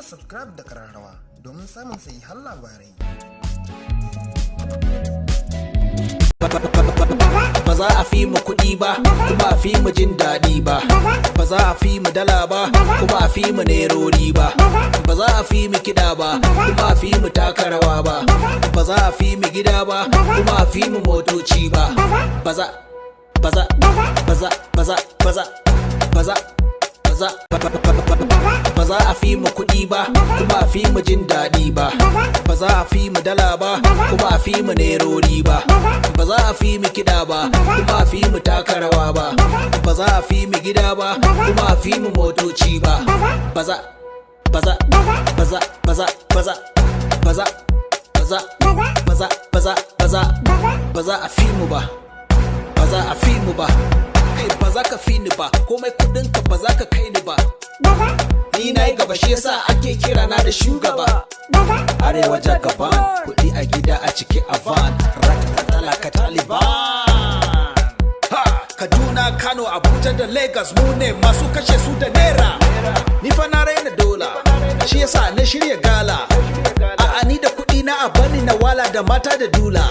danna subscribe da kararrawa domin samun sahihan labarai. Ba za a fi mu kuɗi ba, kuma a fi mu jin daɗi ba. Ba za a fi mu dala ba, kuma a fi mu nerori ba. Ba za a fi mu kiɗa ba, kuma a fi mu taka rawa ba. Ba za a fi mu gida ba, kuma a fi mu motoci ba. Ba za a fi mu kuɗi ba, kuma a fi mu jin daɗi ba. Ba za a fi mu dala ba, kuma a fi mu nerori ba. Ba za a fi mu kiɗa ba, kuma a fi mu taka rawa ba. Ba za a fi mu gida ba, kuma a fi mu motoci ba. Ba za a fi mu ba. Ba za a fi mu ba. Kai ba za ka fi ni ba, komai kudinka ba za ka kai ni ba. Ni na yi gaba, shi yasa ake kira na da shugaba. Arewa jagaban, kuɗi a gida a ciki a van, talaka Taliban. Kaduna, Kano, Abuja da Lagos, mu ne masu kashe su da naira. Ni fa na raina dola, shi yasa na shirya gala. A'a ni da kuɗi na a bani na wala da mata da dula.